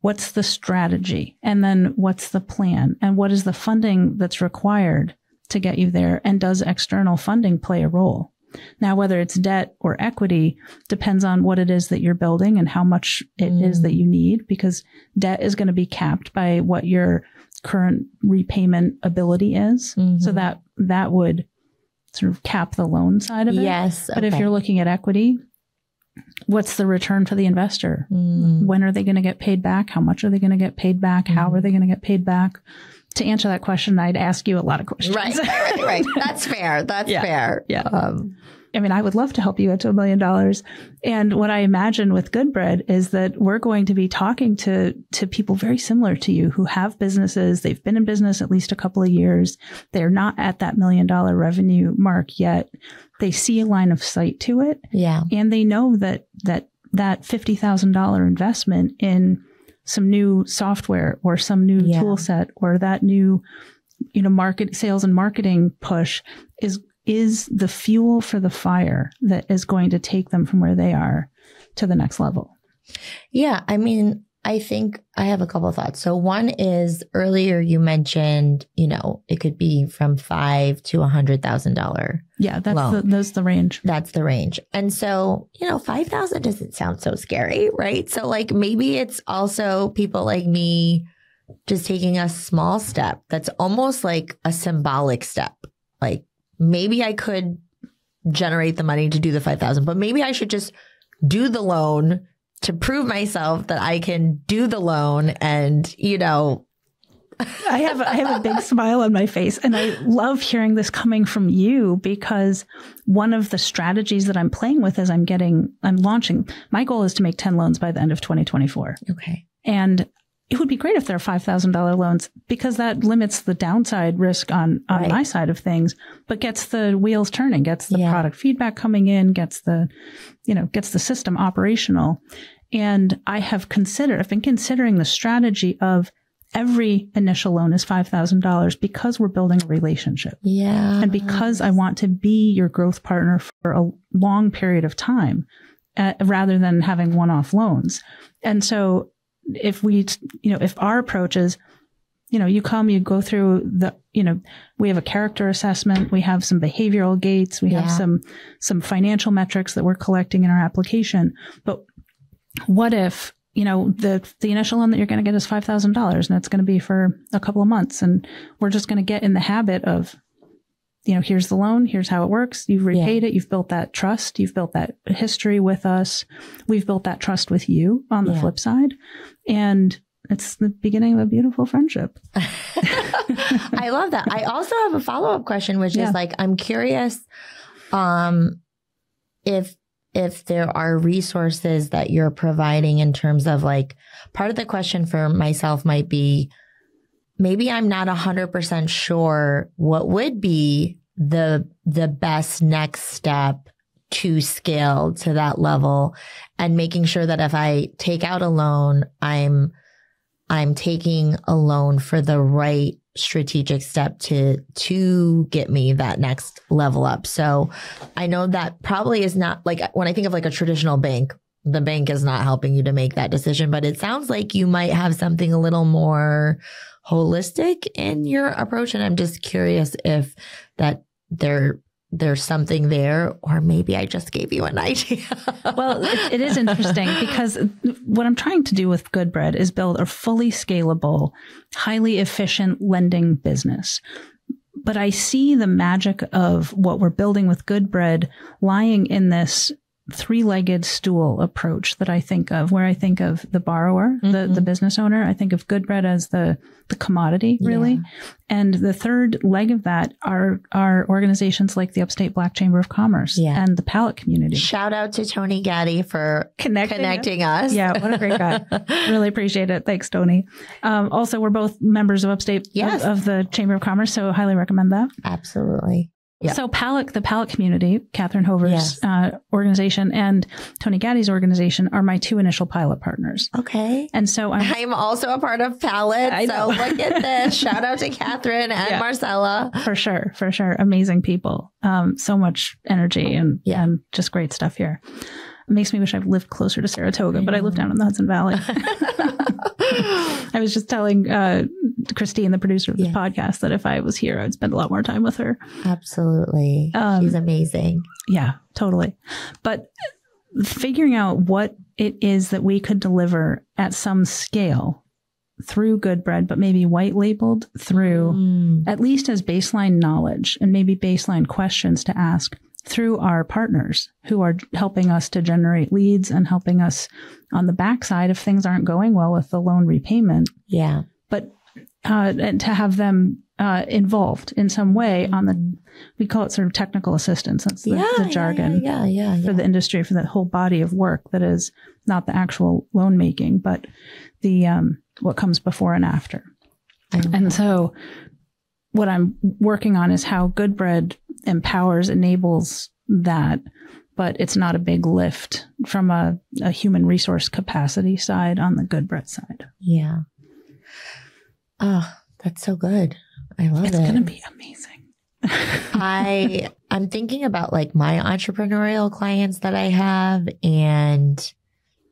What's the strategy? And then what's the plan? And what is the funding that's required to get you there? And does external funding play a role? Now, whether it's debt or equity depends on what it is that you're building and how much it is that you need, because debt is going to be capped by what your current repayment ability is. So that would sort of cap the loan side of it. Yes. But if you're looking at equity, what's the return for the investor? When are they going to get paid back? How much are they going to get paid back? How are they going to get paid back? To answer that question, I'd ask you a lot of questions. Right. That's fair. That's fair. Yeah. I would love to help you get to $1 million. And what I imagine with Good Bread is that we're going to be talking to people very similar to you who have businesses. They've been in business at least a couple of years. They're not at that $1 million revenue mark yet. They see a line of sight to it. Yeah. And they know that $50,000 investment in some new software or some new tool set or that new, sales and marketing push is is the fuel for the fire that is going to take them from where they are to the next level. Yeah. I mean, I think I have a couple of thoughts. So one is earlier you mentioned, it could be from $5,000 to $100,000. Yeah, that's the range. That's the range. And so, 5,000 doesn't sound so scary, right? So like maybe it's also people like me just taking a small step that's almost like a symbolic step. Like maybe I could generate the money to do the 5,000, but maybe I should just do the loan to prove myself that I can do the loan. And, I have a big smile on my face, and I love hearing this coming from you, because one of the strategies that I'm playing with as I'm launching, my goal is to make 10 loans by the end of 2024. Okay. And it would be great if they're $5,000 loans, because that limits the downside risk on right. my side of things, but gets the wheels turning, gets the product feedback coming in, gets the system operational. And I've been considering the strategy of every initial loan is $5,000 because we're building a relationship. Yeah. And because I want to be your growth partner for a long period of time, rather than having one-off loans. And so if our approach is, you come, you go through we have a character assessment, we have some behavioral gates, we have some financial metrics that we're collecting in our application. But what if, the initial loan that you're going to get is $5,000 and it's going to be for a couple of months, and we're just going to get in the habit of, here's the loan, here's how it works. You've repaid it. You've built that trust. You've built that history with us. We've built that trust with you on the flip side. And it's the beginning of a beautiful friendship. I love that. I also have a follow-up question, which is like, I'm curious, if there are resources that you're providing in terms of like, part of the question for myself might be, maybe I'm not 100% sure what would be the best next step to scale to that level, and making sure that if I take out a loan, I'm taking a loan for the right strategic step to get me that next level up. So I know that probably is not like, when I think of like a traditional bank, the bank is not helping you to make that decision, but it sounds like you might have something a little more holistic in your approach. And I'm just curious if that there's something there, or maybe I just gave you an idea. Well, it is interesting, because what I'm trying to do with Goodbread is build a fully scalable, highly efficient lending business. But I see the magic of what we're building with Goodbread lying in this three-legged stool approach that I think of, where I think of the borrower, the business owner. I think of Goodbread as the commodity, really. Yeah. And the third leg of that are organizations like the Upstate Black Chamber of Commerce and the Palette community. Shout out to Tony Gaddy for connecting us. Yeah, what a great guy. Really appreciate it. Thanks, Tony. Also, we're both members of Upstate of the Chamber of Commerce, so highly recommend that. Absolutely. Yeah. So the Palette community, Catherine Hover's organization, and Tony Gaddy's organization are my two initial pilot partners. Okay. And so I'm also a part of Palette. So look at this. Shout out to Catherine and Marcella. For sure. Amazing people. So much energy and just great stuff here. It makes me wish I've lived closer to Saratoga, but I live down in the Hudson Valley. I was just telling Christine, the producer of this podcast, that if I was here, I'd spend a lot more time with her. Absolutely. She's amazing. Yeah, totally. But figuring out what it is that we could deliver at some scale through Goodbread, but maybe white labeled through at least as baseline knowledge and maybe baseline questions to ask through our partners who are helping us to generate leads and helping us on the backside if things aren't going well with the loan repayment. Yeah. But and to have them involved in some way on we call it sort of technical assistance. That's the jargon for the industry, for the whole body of work that is not the actual loan making, but the what comes before and after. And so what I'm working on is how Goodbread enables that, but it's not a big lift from a human resource capacity side on the Goodbread side. Yeah. Oh, that's so good. I love it. It's going to be amazing. I'm thinking about like my entrepreneurial clients that I have, and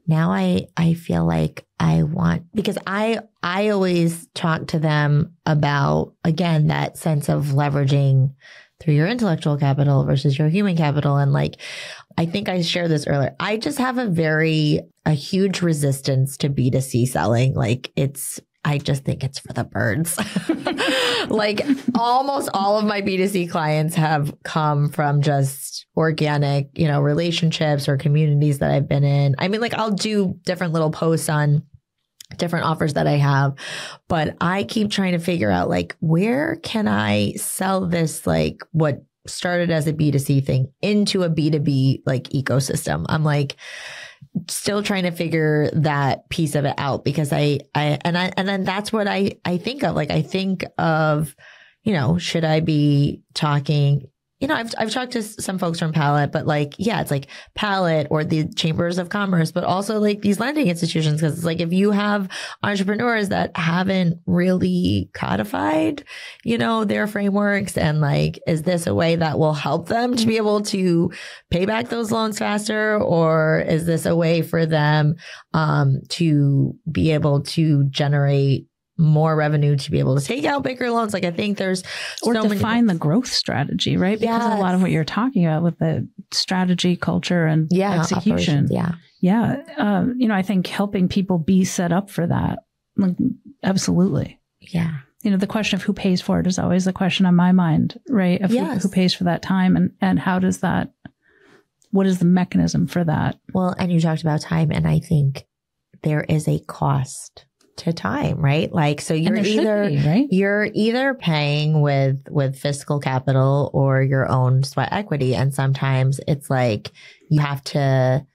now I feel like I want, because I always talk to them about, again, that sense of leveraging through your intellectual capital versus your human capital. And like, I think I shared this earlier. I just have a huge resistance to B2C selling. Like I just think it's for the birds. Like almost all of my B2C clients have come from just organic, relationships or communities that I've been in. I mean, like I'll do different little posts on different offers that I have, but I keep trying to figure out like, where can I sell this, like what started as a B2C thing into a B2B like ecosystem? I'm like still trying to figure that piece of it out, because and then that's what I think of. Like I think of, should I be talking, I've talked to some folks from Palette, but like, yeah, it's like Palette or the chambers of commerce, but also like these lending institutions. Cause it's like, if you have entrepreneurs that haven't really codified, their frameworks, and like, is this a way that will help them to be able to pay back those loans faster? Or is this a way for them, to be able to generate more revenue to be able to take out bigger loans? Like I think there's define the growth strategy, right? Because a lot of what you're talking about with the strategy, culture, and execution. I think helping people be set up for that. Like, absolutely. Yeah. The question of who pays for it is always the question on my mind, right? Of who pays for that time, and how does that, what is the mechanism for that? Well, and you talked about time, and I think there is a cost to time, right? Like, so you're either paying with fiscal capital or your own sweat equity. And sometimes it's like you have to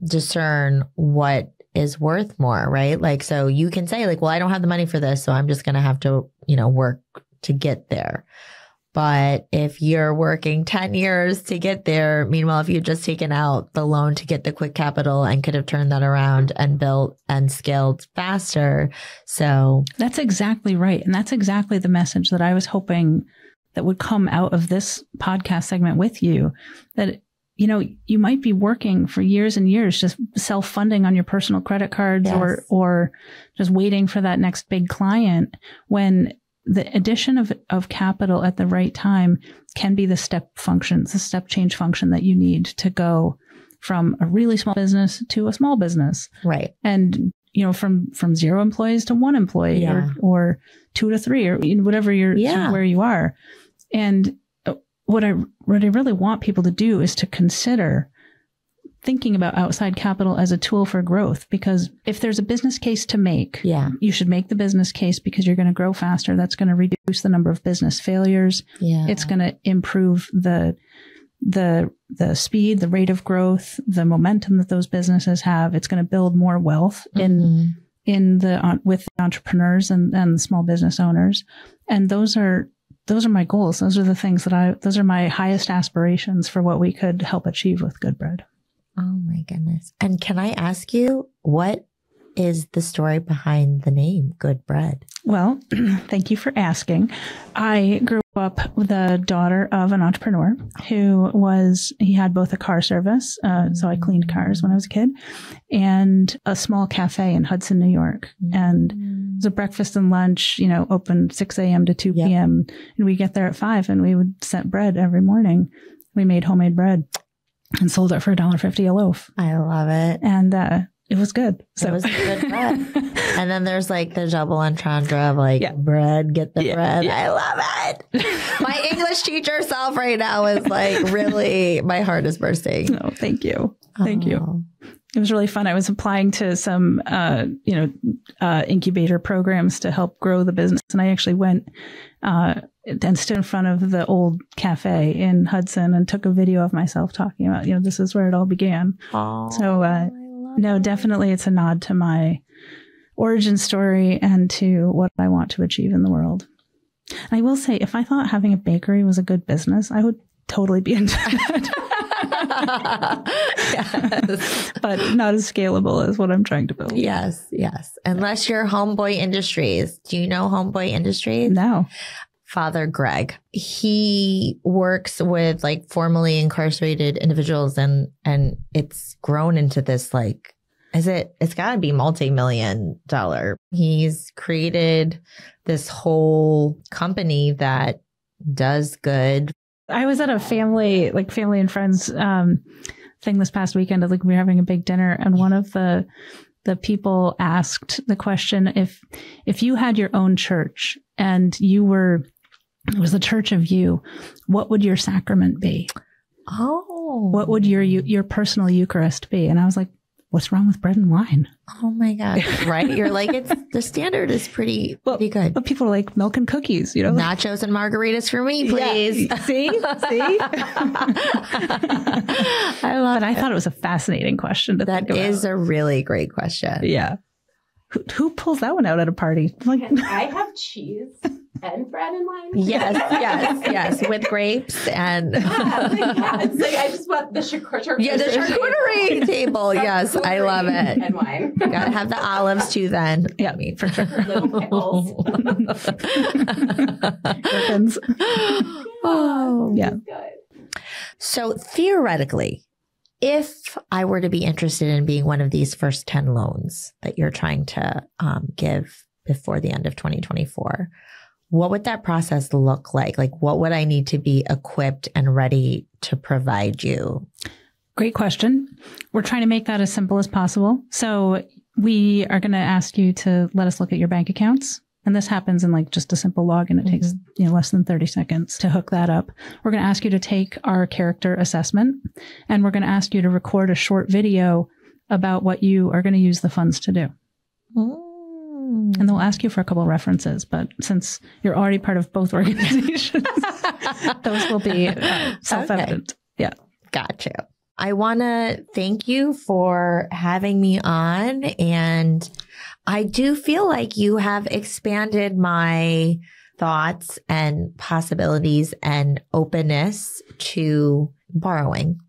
discern what is worth more, right? Like, so you can say like, well, I don't have the money for this, so I'm just going to have to, work to get there. But if you're working 10 years to get there, meanwhile, if you've just taken out the loan to get the quick capital and could have turned that around and built and scaled faster. So that's exactly right. And that's exactly the message that I was hoping that would come out of this podcast segment with you, that, you might be working for years and years, just self-funding on your personal credit cards, or just waiting for that next big client, when the addition of capital at the right time can be the step change function that you need to go from a really small business to a small business. Right. And, from 0 employees to 1 employee, or 2 to 3, or whatever where you are. And what I really want people to do is to consider thinking about outside capital as a tool for growth, because if there's a business case to make, you should make the business case, because you're going to grow faster. That's going to reduce the number of business failures. Yeah. It's going to improve the speed, the rate of growth, the momentum that those businesses have. It's going to build more wealth with entrepreneurs and small business owners. And those are my goals. Those are the things those are my highest aspirations for what we could help achieve with Good Bread. Oh my goodness. And can I ask you, what is the story behind the name Good Bread? Well, thank you for asking. I grew up the daughter of an entrepreneur he had both a car service, so I cleaned cars when I was a kid, and a small cafe in Hudson, New York. And it was a breakfast and lunch, open 6 a.m. to 2 p.m. And we get there at 5, and we would set bread every morning. We made homemade bread and sold it for $1.50 a loaf. I love it. And it was good. So it was good bread. And then there's like the double entendre of like bread, get the bread. Yeah. I love it. My English teacher self right now is like, really, my heart is bursting. Oh, thank you. Thank you. It was really fun. I was applying to some, incubator programs to help grow the business. And I actually went and stood in front of the old cafe in Hudson and took a video of myself talking about, this is where it all began. Oh, so, no, definitely it's a nod to my origin story and to what I want to achieve in the world. And I will say, if I thought having a bakery was a good business, I would totally be into it. Yes. But not as scalable as what I'm trying to build. Yes. Unless you're Homeboy Industries. Do you know Homeboy Industries? No. Father Greg. He works with like formerly incarcerated individuals and it's grown into this like, it's gotta be multi-million-dollar. He's created this whole company that does good. I was at a family and friends thing this past weekend. Like we were having a big dinner, and one of the people asked the question, if you had your own church and it was the church of you, what would your sacrament be? Oh, what would your personal Eucharist be? And I was like, what's wrong with bread and wine? Oh my God. Right. You're like, the standard is pretty good. But people are like milk and cookies, you know, nachos and margaritas for me, please. Yeah. See? I love it. I thought it was a fascinating question to think about. That is a really great question. Yeah. Who pulls that one out at a party? Like, can I have cheese and bread and wine? Yes. With grapes and. It's like, I just want the charcuterie. Yeah, the charcuterie table. Yes, I love it. And wine. Gotta have the olives too then. Yeah, for sure. Little pickles. Gherkins. Oh, yeah. Good. So theoretically, if I were to be interested in being one of these first 10 loans that you're trying to give before the end of 2024, what would that process look like? Like, what would I need to be equipped and ready to provide you? Great question. We're trying to make that as simple as possible. So we are going to ask you to let us look at your bank accounts. And this happens in like just a simple login. It takes less than 30 seconds to hook that up. We're going to ask you to take our character assessment, and we're going to ask you to record a short video about what you are going to use the funds to do. And they'll ask you for a couple of references, but since you're already part of both organizations, those will be self-evident. Okay. Yeah. Gotcha. I want to thank you for having me on, and I do feel like you have expanded my thoughts and possibilities and openness to borrowing.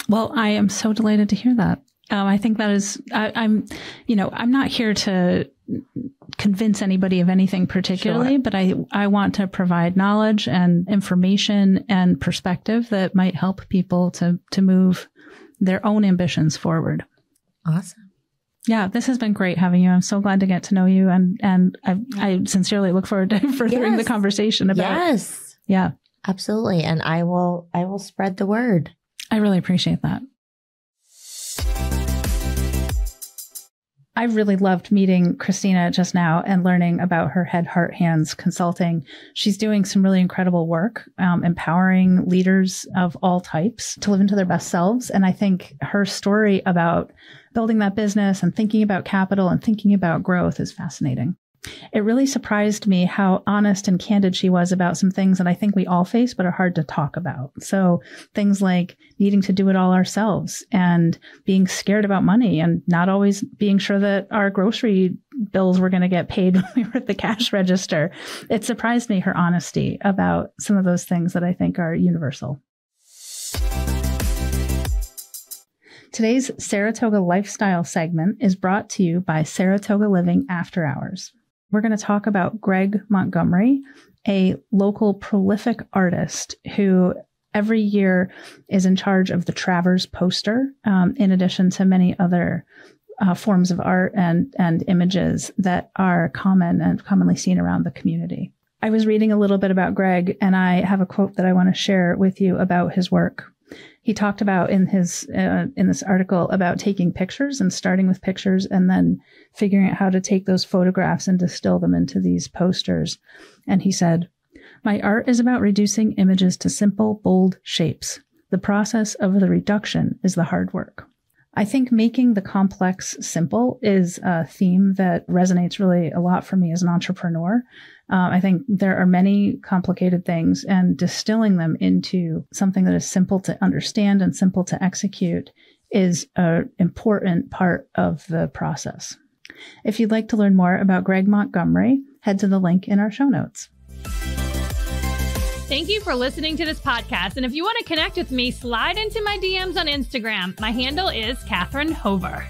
Well, I am so delighted to hear that. I think that is, I'm not here to convince anybody of anything particularly, but I want to provide knowledge and information and perspective that might help people to move their own ambitions forward. Awesome. Yeah, this has been great having you. I'm so glad to get to know you, and I sincerely look forward to furthering the conversation about. Yes. Yeah, absolutely. And I will spread the word. I really appreciate that. I really loved meeting Christina just now and learning about her Head, Heart, Hands consulting. She's doing some really incredible work, empowering leaders of all types to live into their best selves. And I think her story about building that business and thinking about capital and thinking about growth is fascinating. It really surprised me how honest and candid she was about some things that I think we all face but are hard to talk about. So things like needing to do it all ourselves and being scared about money and not always being sure that our grocery bills were going to get paid when we were at the cash register. It surprised me, her honesty about some of those things that I think are universal. Today's Saratoga Lifestyle segment is brought to you by Saratoga Living After Hours. We're going to talk about Greg Montgomery, a local prolific artist who every year is in charge of the Travers poster, in addition to many other forms of art and images that are common and commonly seen around the community. I was reading a little bit about Greg, and I have a quote that I want to share with you about his work. He talked about in this article about taking pictures and starting with pictures and then figuring out how to take those photographs and distill them into these posters. And he said, "My art is about reducing images to simple, bold shapes. The process of the reduction is the hard work." I think making the complex simple is a theme that resonates really a lot for me as an entrepreneur. I think there are many complicated things, and distilling them into something that is simple to understand and simple to execute is an important part of the process. If you'd like to learn more about Greg Montgomery, head to the link in our show notes. Thank you for listening to this podcast. And if you want to connect with me, slide into my DMs on Instagram. My handle is Catherine Hover.